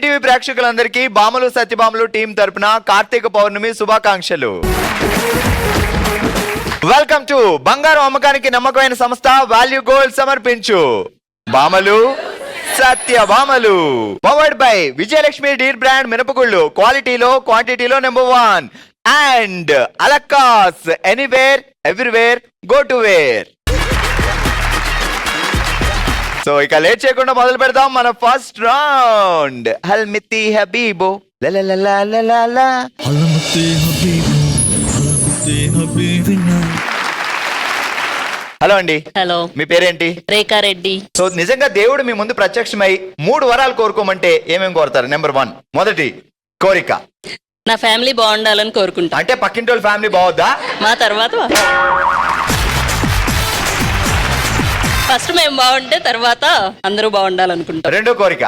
Suman TV ప్రేక్షకులందరికీ బామలు సత్యభామలు team తరపున కార్తీక పౌర్ణమి శుభాకాంక్షలు. వెల్కమ్ టు బంగారం అమ్మకానికి నమ్మకమైన సంస్థ వాల్యూ గోల్డ్ సమర్పించు బామలు సత్యభామలు. Powered by Vijayalakshmi Deere brand మినపగుళ్ళు, క్వాలిటీలో క్వాంటిటీలో number 1 and అలక్కాస్ anywhere everywhere go to wear. So ఇక లేట్ చేయకుండా మొదలు పెడదాం మన ఫస్ట్ రౌండ్. హల్మితి హబీబో లలలలలలల. హలో అండి. హలో, మీ పేరేంటి? రేఖారెడ్డి. సో నిజంగా దేవుడు మీ ముందు ప్రత్యక్షమై 3 వరాలు కోరుకోమంటే ఏమేమి కోరుతారు? నెంబర్ 1 మొదటి కోరిక నా ఫ్యామిలీ బాగుండాలని కోరుకుంటా. అంటే పక్కింటి వాళ్ళ ఫ్యామిలీ బాగుద్దా? మా తర్వాత ఫస్ట్ మేము బాగుంటే తర్వాత అందరూ బాగుండాలనుకుంటాం. రెండో కోరిక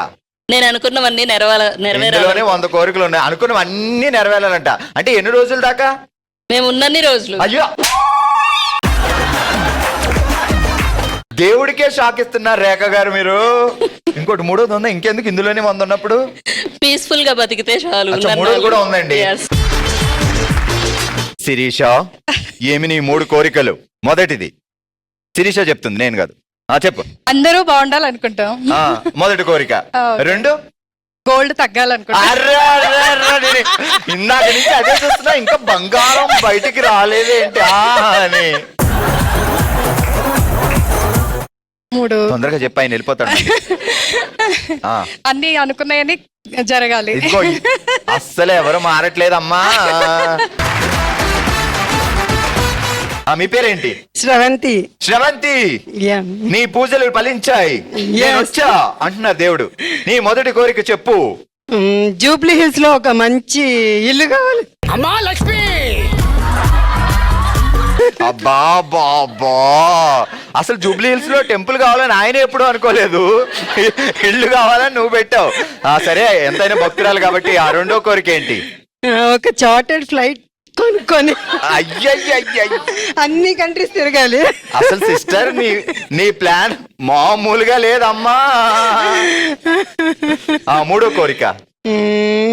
నేను అనుకున్నవన్నీ నెరవేరాలి. 100 కోరికలు ఉన్నాయి, అనుకున్నవన్నీ నెరవేరాలంట. అంటే ఎన్ని రోజుల దాకా? మేము ఉన్నన్ని రోజులు. అయ్యో, దేవుడికే షాక్ ఇస్తున్నారు రేఖ గారు మీరు. ఇంకోటి 3వ ఉందా? ఇంకెందుకు ఇందులోనే 100 ఉన్నప్పుడు? పీస్ఫుల్ గా బతికితే చాలు. 3వ కూడా ఉందండి. శిరీష, ఏమి నీ 3 కోరికలు? మొదటిది శిరీష చెప్తుంది, నేను కాదు. చెప్పు. అందరూ బాగుండాలనుకుంటాం. మొదటి కోరిక. 2 గోల్డ్ తగ్గాలనుకుంటాం. ఇందాక నుంచి అదే చూస్తున్నా, ఇంకా బంగారం బయటికి రాలేదేంటి అని. 3 తొందరగా చెప్పి ఆయన వెళ్ళిపోతాడు. అన్ని అనుకున్నాయని జరగాలి. అస్సలు ఎవరు మారట్లేదమ్మా. మీ పేరేంటి? శ్రవంతి. శ్రవంతి, నీ పూజలు ఫలించాయి, నేను వచ్చా అంటున్నా దేవుడు. నీ మొదటి కోరిక చెప్పు. జూబ్లీ హిల్స్ లో ఒక మంచి ఇల్లు కావాలి. అమ్మా లక్ష్మి. అబ్బా బాబా, అసలు జూబ్లీ హిల్స్ లో టెంపుల్ కావాలని ఆయన ఎప్పుడు అనుకోలేదు, ఇల్లు కావాలని నువ్వు పెట్టావు. సరే, ఎంతైనా భక్తురాలు కాబట్టి ఆ రెండో కోరిక ఏంటి? ఒక చార్టర్డ్ ఫ్లైట్ కొనుక్కొని అన్ని కంట్రీస్ తిరగాలి. అసలు సిస్టర్, నీ ప్లాన్ మామూలుగా లేదమ్మా. 3వ కోరిక?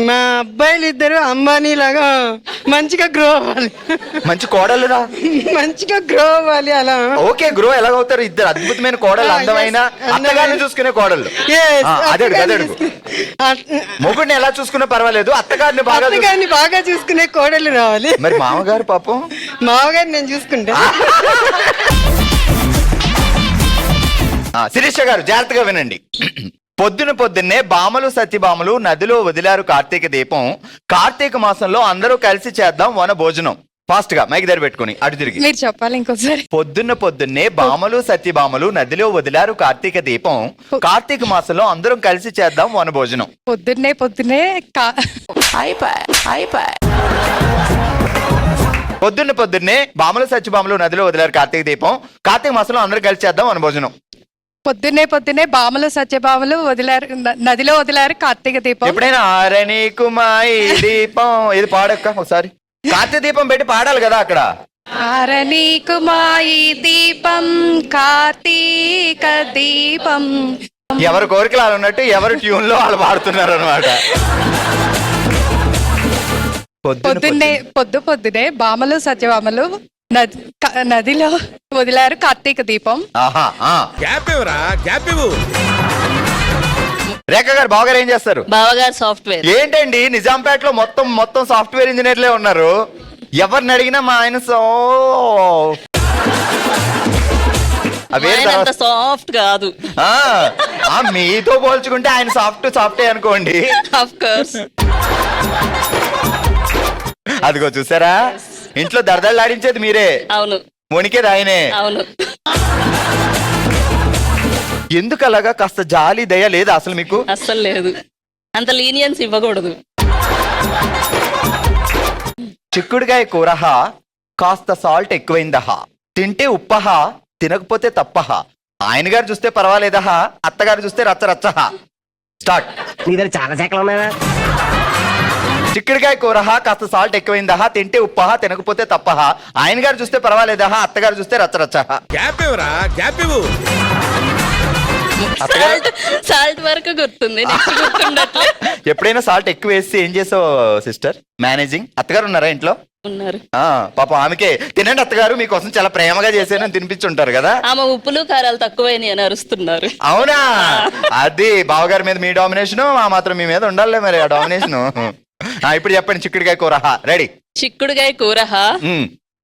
మా అబ్బాయిలు 2 అంబానీ లాగా మంచిగా గ్రో అవ్వాలి. మంచి కోడలురా. మంచిగా గ్రో అవ్వాలి. అలా ఓకే, గ్రో ఎలాగవుతారు? 2 అద్భుతమైన కోడలు, అందమైన అత్తగారిని చూసుకునే కోడలు. అదేడు మొగుడిని ఎలా చూసుకున్నా పర్వాలేదు, అత్తగారిని బాగా చూసుకునే కోడలు రావాలి. మరి మామగారు పాపం? మామగారు నేను చూసుకుంటా. శిరీష గారు జాగ్రత్తగా వినండి. పొద్దున్నే బామలు సత్యభామలు నదిలో వదిలారు కార్తీక దీపం. కార్తీక మాసంలో అందరూ కలిసి చేద్దాం వన భోజనం. ఫాస్ట్ గా మైక్ దగ్గర పెట్టుకుని అటు తిరిగి మీరు చెప్పాలి ఇంకోసారి. పొద్దున్నే బామలు సత్యభామలు నదిలో వదిలారు కార్తీక దీపం. కార్తీక మాసంలో అందరం కలిసి చేద్దాం వన భోజనం. పొద్దున్నే పొద్దున్నే బామలు సత్యభామలు నదిలో వదిలారు కార్తీక దీపం. కార్తీక మాసంలో అందరం కలిసి చేద్దాం వన భోజనం. పొద్దున్నే బామలు సత్యభామలు నదిలో వదిలారు కార్తీక దీపం. ఎప్పుడైనా ఆరణి కుమాయి దీపం ఇది పాడక్క ఒకసారి. కార్తీక దీపం పెట్టి పాడాలి కదా అక్కడ. ఆరణి కుమాయి దీపం కార్తీక దీపం. ఎవరి కోరికలు వాళ్ళు ఉన్నట్టు ఎవరి ట్యూన్ లో వాళ్ళు పాడుతున్నారు అనమాట. పొద్దున్నే బామలు సత్యభామలు నదిలో వదిలారు కార్తీక దీపం. రేఖ గారు బావగారు ఏం చేస్తారు? బావగారు సాఫ్ట్వేర్. ఏంటండి నిజాంపేటలో మొత్తం సాఫ్ట్వేర్ ఇంజనీర్లే ఉన్నారు. ఎవరిని అడిగినా మా ఆయన సాఫ్ట్ కాదు. మీతో పోల్చుకుంటే ఆయన సాఫ్టే అనుకోండి. Of course. అదిగో చూసారా, ఇంట్లో దడదళ్ళాడించేది మీరే. అవును. వణికేది ఆయనే. అవును. ఎందుకు అలాగా? కాస్త జాలి దయ లేదా అసలు మీకు? అస్సలు లేదు, అంత లీనియన్స్ ఇవ్వకూడదు. చిక్కుడుగాయ కూరహ కాస్త సాల్ట్ ఎక్కువైందహ, తింటే ఉప్పహ తినకపోతే తప్పహ, ఆయన గారు చూస్తే పర్వాలేదహ, అత్తగారు చూస్తే రచ్చరచ్చహ. స్టార్ట్. నీ దగ్గర చాలా శాఖలు ఉన్నాయా? చిక్కుడుకాయ కూరహ కాస్త సాల్ట్ ఎక్కువైందహ, తింటే ఉప్పహ తినకపోతే తప్పహ, ఆయన గారు చూస్తే పర్వాలేదహ, అత్తగారు చూస్తే రచ్చరచ్చహ. అత్తగారు సాల్ట్ వరకు గుర్తుంది, నెక్స్ట్ గుర్తుండట్లే. ఎప్పుడైనా సాల్ట్ ఎక్కువ వేస్తే ఏం చేసావు సిస్టర్? మేనేజింగ్. అత్తగారు ఉన్నారా ఇంట్లో? ఉన్నారు. పాప ఆమెకే తినండి అత్తగారు మీకోసం చాలా ప్రేమగా చేసానని తినిపించుంటారు కదా. ఆమె ఉప్పులు కారాలు తక్కువైనాయి అని అరుస్తున్నారు. అవునా? అది బావగారి మీద మీ డామినేషన్, ఆ మాత్రం మీ మీద ఉండాలి మరి ఆ డామినేషన్. ఇప్పుడు చెప్పండి, చిక్కుడుకాయ కూర రెడీ. చిక్కుడుగాయ కూర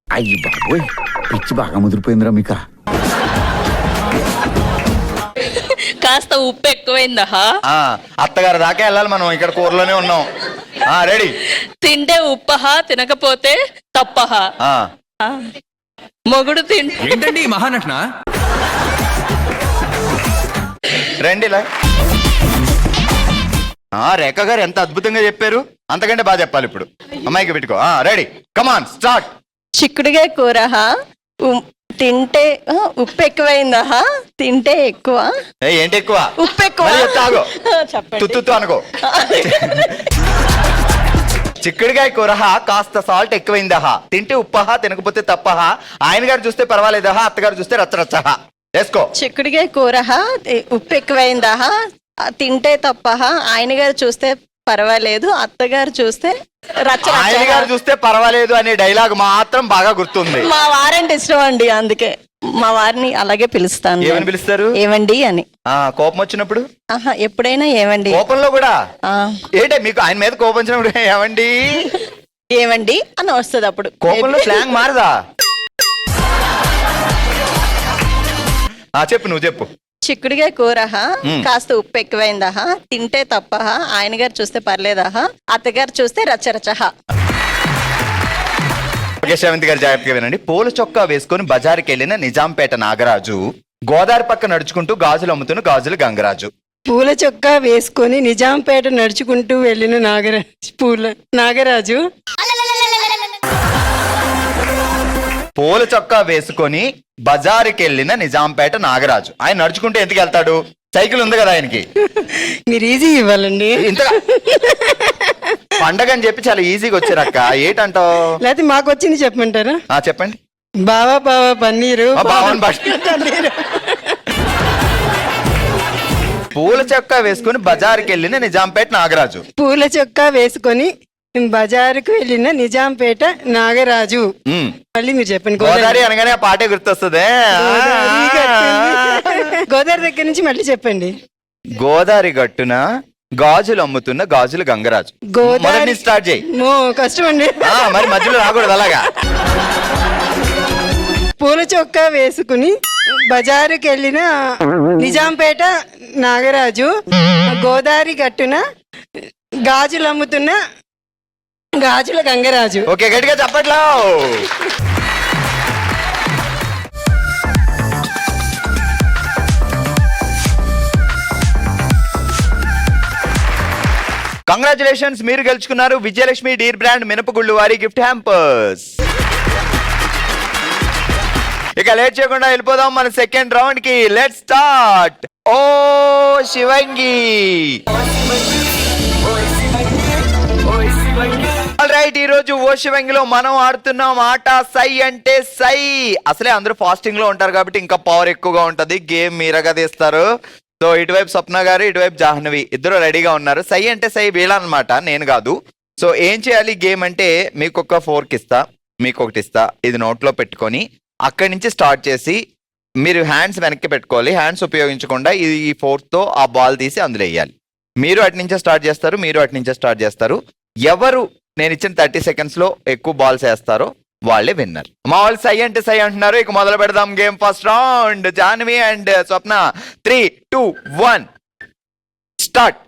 అయ్యి బాబోయ్, పిచ్చి బాగా ముదిరిపోయిందిరా మీకా. కాస్త ఉప్పు ఎక్కువైందా. అత్తగారి దాకా వెళ్ళాలి మనం, ఇక్కడ కూరలోనే ఉన్నాం. రెడీ. తింటే ఉప్పహా, తినకపోతే తప్పహా. మొగుడు ఏంటండి ఈ మహానటన? రండి ఇలా. రేఖ గారు ఎంత అద్భుతంగా చెప్పారు, అంతకంటే బాగా చెప్పాలి ఇప్పుడు. అమ్మాయికి పెట్టుకో. Ready, come on start. చిక్కుడుగాయ కూర తింటే ఉప్పు ఎక్కువైందా, తింటే ఎక్కువ. ఏంటి ఎక్కువ? ఉప్పు ఎక్కువ. చెప్పండి. తుత్తు అనుకో. చిక్కుడుకాయ కూర కాస్త సాల్ట్ ఎక్కువైందహా, తింటే ఉప్పహా, తినకపోతే తప్పహా, ఆయన గారు చూస్తే పర్వాలేదహా, అత్తగారు చూస్తే రచ్చరచ్చహా. వేసుకో. చిక్కుడుగాయ కూర ఉప్పు ఎక్కువైందా, తింటే తప్పహా, ఆయన గారు చూస్తే పర్వాలేదు, అత్తగారు చూస్తే ఆయన గారు చూస్తే పర్వాలేదు అనే డైలాగ్ మాత్రం బాగా గుర్తుంది. మా వారంటే ఇష్టం అండి, అందుకే మా వారిని అలాగే పిలుస్తాను. ఏమని పిలుస్తారు? ఏమండి అని. కోపం వచ్చినప్పుడు? ఎప్పుడైనా ఏమండి. కోపంలో కూడా? ఏంటే మీకు ఆయన మీద కోపం వచ్చినప్పుడు ఏమండి ఏమండి అని వస్తుంది అప్పుడు. కోపంలో స్లాంగ్ మారదా? చెప్పు, నువ్వు చెప్పు. చిక్కుడుగాయ కూర కాస్త ఉప్పు ఎక్కువైందా, తింటే తప్ప, ఆయన గారు చూస్తే పర్లేదా, అత్తగారు చూస్తే రచ్చరచహ. శ్రవంతి గారు జాగ్రత్తగా వినండి. పూల చొక్కా వేసుకుని బజారుకి వెళ్ళిన నిజాంపేట నాగరాజు, గోదావరి పక్క నడుచుకుంటూ గాజులు అమ్ముతున్న గాజులు గంగరాజు. పూల చొక్కా వేసుకొని నిజాంపేట నడుచుకుంటూ వెళ్ళిన నాగరాజు. పూల చొక్కా వేసుకొని బజారుకి వెళ్ళిన నిజాంపేట నాగరాజు. ఆయన నడుచుకుంటూ ఎందుకు వెళ్తాడు? సైకిల్ ఉంది కదా ఆయనకి. మీరు ఈజీ ఇవ్వాలండి. ఇంతగా పండగ అని చెప్పి చాలా ఈజీగా వచ్చారక్క, ఏంటంటావు? లేకపోతే మాకు వచ్చింది చెప్పమంటారా? చెప్పండి. బావా పన్నీరు. పూల చొక్కా వేసుకుని బజారుకి వెళ్ళిన నిజాంపేట నాగరాజు. పూల చొక్కా వేసుకొని బజారుకు వెళ్ళిన నిజాంపేట నాగరాజు. మళ్ళీ మీరు చెప్పండి. గోదావరి అనగానే ఆ పాటే గుర్తొస్తుంది. గోదావరి దగ్గర నుంచి మళ్ళీ చెప్పండి. గోదావరి గట్టున గాజులు అమ్ముతున్న గాజులు గంగరాజు. గోదావరి స్టార్ట్ చేయి. కష్టం అండి. మరి మధ్యలో రాకూడదు అలాగా. పూల చొక్కా వేసుకుని బజారుకి వెళ్ళిన నిజాంపేట నాగరాజు, గోదావరి గట్టున గాజులు అమ్ముతున్న గాజుల గంగరాజు. ఓకే, గట్టిగా చెప్పట్లో. కంగ్రాచులేషన్స్, మీరు గెలుచుకున్నారు విజయలక్ష్మి డీర్ బ్రాండ్ మినపగుళ్ళు వారి గిఫ్ట్ హ్యాంపర్స్. ఇక లేట్ చేయకుండా వెళ్ళిపోదాం మన సెకండ్ రౌండ్ కి. Let's start. ఓ శివంగి. రైట్, ఈ రోజు ఓ శివంగిలో మనం ఆడుతున్నాం ఆట సై అంటే సై. అసలే అందరూ ఫాస్టింగ్ లో ఉంటారు కాబట్టి ఇంకా పవర్ ఎక్కువగా ఉంటది. గేమ్ మీరగా తీస్తారు. సో ఇటువైపు స్వప్న గారు, ఇటువైపు జాహ్నవి ఇద్దరు రెడీగా ఉన్నారు. సై అంటే సై వీళ్ళనమాట, నేను కాదు. సో ఏం చేయాలి గేమ్ అంటే, మీకు ఒక ఫోర్క్ ఇస్తా, మీకు ఒకటి ఇస్తా, ఇది నోట్లో పెట్టుకొని అక్కడి నుంచి స్టార్ట్ చేసి మీరు హ్యాండ్స్ వెనక్కి పెట్టుకోవాలి. హ్యాండ్స్ ఉపయోగించకుండా ఈ ఫోర్క్తో ఆ బాల్ తీసి అందులో వేయాలి. మీరు అటు నుంచే స్టార్ట్ చేస్తారు, మీరు అటు నుంచే స్టార్ట్ చేస్తారు. ఎవరు నేను ఇచ్చిన 30 seconds లో ఎక్కువ బాల్స్ వేస్తారో వాళ్ళే విన్నర్. మా వాళ్ళు సై అంటే సై అంటున్నారు. ఇక మొదలు పెడదాం game. First round Jahnavi and Swapna. 3, 2, 1 start.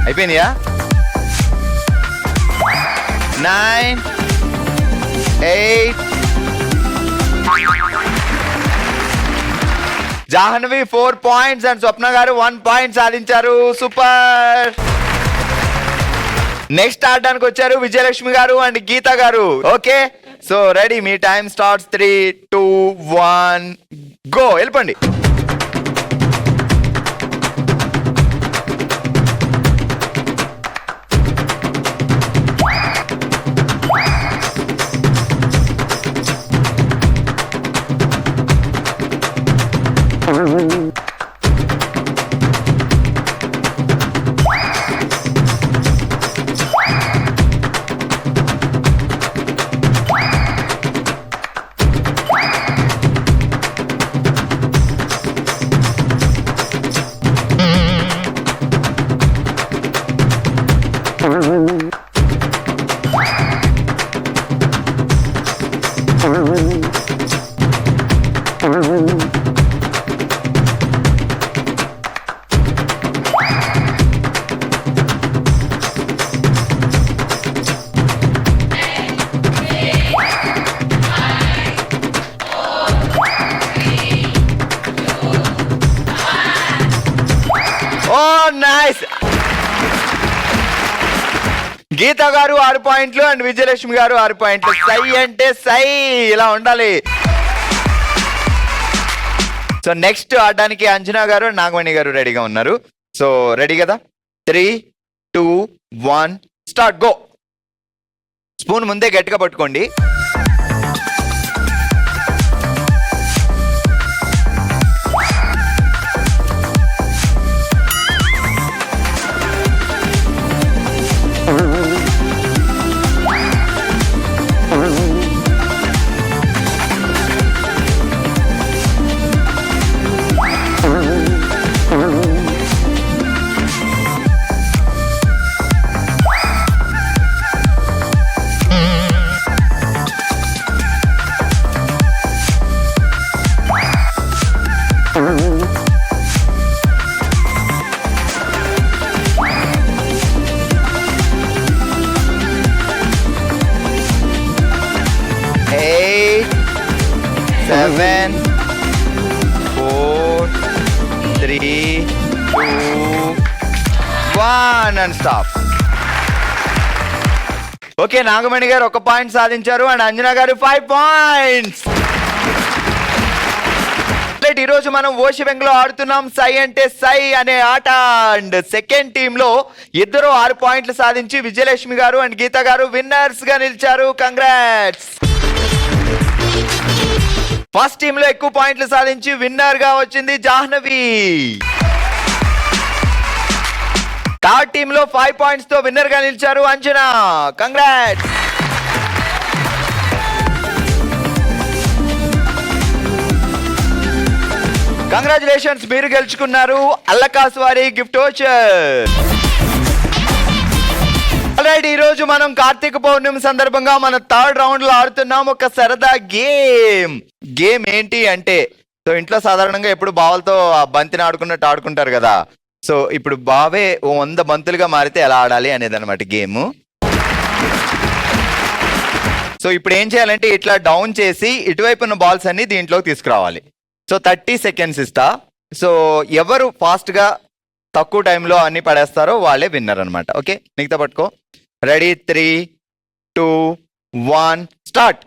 అయిపోయినాయా? 9, 8. జాహ్నవి 4 పాయింట్స్ అండ్ స్వప్న గారు 1 పాయింట్ సాధించారు. సూపర్. నెక్స్ట్ ఆడడానికి వచ్చారు విజయలక్ష్మి గారు అండ్ గీత గారు. ఓకే, సో రెడీ, మీ టైం స్టార్ట్స్. 3, 2, 1 గో. వెళ్ళిపోండి. ఓ నైస్. గీత గారు 6 పాయింట్లు అండ్ విజయలక్ష్మి గారు 6 పాయింట్లు. సై అంటే సై, ఇలా ఉండాలి. సో నెక్స్ట్ ఆడడానికి అంజనా గారు నాగమణి గారు రెడీగా ఉన్నారు. సో రెడీ కదా? 3, 2, 1 స్టార్ట్. గో. స్పూన్ ముందే గట్టిగా పట్టుకోండి. Seven, 4, 3, 2, 1 and stop. Okay, Nagamani గారు 1 పాయింట్ సాధించారు అండ్ అంజనా గారు 5 పాయింట్స్. ఈ రోజు మనం ఓషివెంగ్లో ఆడుతున్నాం సై అంటే సై అనే ఆట. అండ్ సెకండ్ టీమ్ లో ఇద్దరు 6 పాయింట్లు సాధించి విజయలక్ష్మి గారు అండ్ గీత గారు విన్నర్స్ గా నిలిచారు. కంగ్రాట్స్. ఫస్ట్ టీమ్ లో ఎక్కువ పాయింట్లు సాధించి విన్నర్ గా వచ్చింది జాహ్నవి. థర్డ్ టీమ్ లో 5 పాయింట్స్ తో విన్నర్ గా నిలిచారు అంజనా. కంగ్రాట్స్. కంగ్రాచులేషన్స్, మీరు గెలుచుకున్నారు అల్లకాస్వారి గిఫ్ట్ వోచర్. ఆల్రైట్, ఈ రోజు మనం కార్తీక పౌర్ణమి సందర్భంగా మన థర్డ్ రౌండ్ లో ఆడుతున్నాం ఒక సరదా గేమ్. గేమ్ ఏంటి అంటే, సో ఇంట్లో సాధారణంగా ఎప్పుడు బావలతో బంతిని ఆడుకున్నట్టు ఆడుకుంటారు కదా. సో ఇప్పుడు బావే 100 బంతులుగా మారితే ఎలా ఆడాలి అనేది అనమాట గేమ్. సో ఇప్పుడు ఏం చేయాలంటే ఇట్లా డౌన్ చేసి ఇటువైపు ఉన్న బాల్స్ అన్ని దీంట్లోకి తీసుకురావాలి. సో 30 సెకండ్స్ ఇస్తా. సో ఎవరు ఫాస్ట్ గా తక్కువ టైంలో అన్ని పడేస్తారో వాళ్ళే విన్నర్ అనమాట. ఓకే, మిగతా పట్టుకో. Ready, 3, 2, 1 start.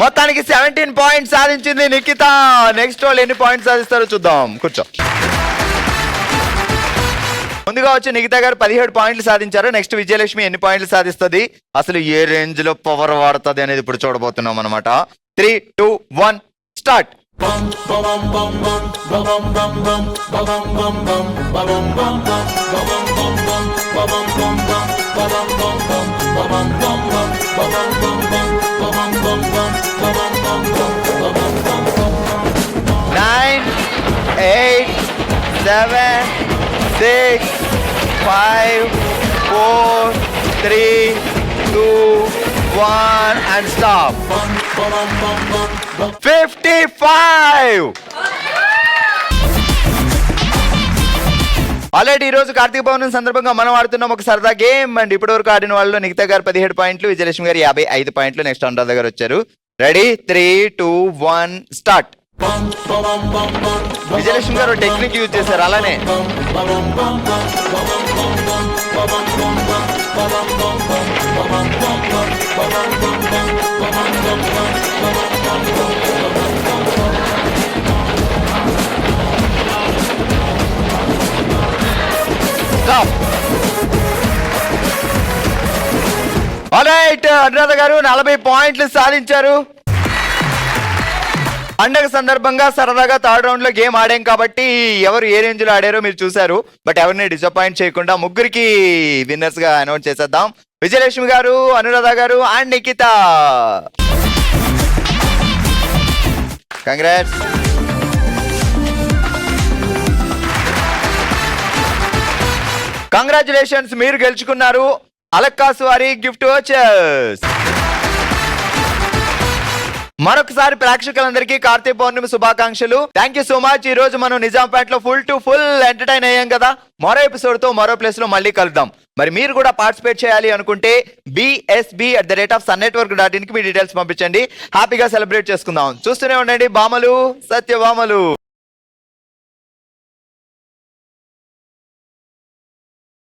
మొత్తానికి 17 పాయింట్స్ సాధించింది నిఖిత. నెక్స్ట్ వాళ్ళు ఎన్ని పాయింట్స్ సాధిస్తారో చూద్దాం. కూర్చో. ముందుగా వచ్చి నిఖిత గారు 17 పాయింట్లు సాధించారు. నెక్స్ట్ విజయలక్ష్మి ఎన్ని పాయింట్లు సాధిస్తుంది, అసలు ఏ రేంజ్ లో పవర్ వాడుతుంది అనేది ఇప్పుడు చూడబోతున్నాం అనమాట. 3, 2, 1 start. Nine, 8, 7, 6, 5, 4, 3, 2, 1 and stop. 55. Already ఈ రోజు కార్తీక పౌర్ణమి సందర్భంగా మనం ఆడుతున్నాం ఒక సరదా గేమ్. అండ్ ఇప్పటి వరకు ఆడిన వాళ్ళు నిఖిత గారు 17 పాయింట్లు, విజయలక్ష్మి గారు 55 పాయింట్లు. నెక్స్ట్ అనురాధ గారు వచ్చారు. Ready 3, 2, 1 start. విజయలక్ష్మి గారు టెక్నిక్ యూజ్ చేశారు అలానే. స్టాప్. ఆల్రైట్, అనురాధ గారు 40 పాయింట్లు సాధించారు. పండగ సందర్భంగా సరదాగా థర్డ్ రౌండ్ లో గేమ్ ఆడాం కాబట్టి ఎవరు ఏ రేంజ్ లో ఆడారో మీరు చూసారు. బట్ ఎవరిని డిసప్పాయింట్ చేయకుండా ముగ్గురికి విన్నర్స్ గా అనౌన్స్ చేసేద్దాం. విజయలక్ష్మి గారు, అనురాధ గారు అండ్ నిఖిత. కంగ్రాట్స్. కంగ్రాచులేషన్స్, మీరు గెలుచుకున్నారు అలక్కాసు వారి గిఫ్ట్ వాచర్స్. మరొకసారి ప్రేక్షకులందరికీ కార్తీక పౌర్ణమి శుభాకాంక్షలు. Thank you so much. ఈ రోజు మనం నిజాంపేట్ లో ఫుల్ టు ఫుల్ ఎంటర్టైన్ అయ్యాం కదా. మరో ఎపిసోడ్ తో మరో ప్లేస్ లో మళ్ళీ కలుద్దాం. మరి మీరు కూడా పార్టిసిపేట్ చేయాలి అనుకుంటే bsb@sunetwork.in కి మీ డీటెయిల్స్ పంపించండి. హ్యాపీగా సెలబ్రేట్ చేసుకుందాం. చూస్తూనే ఉండండి భామలు సత్యభామలు.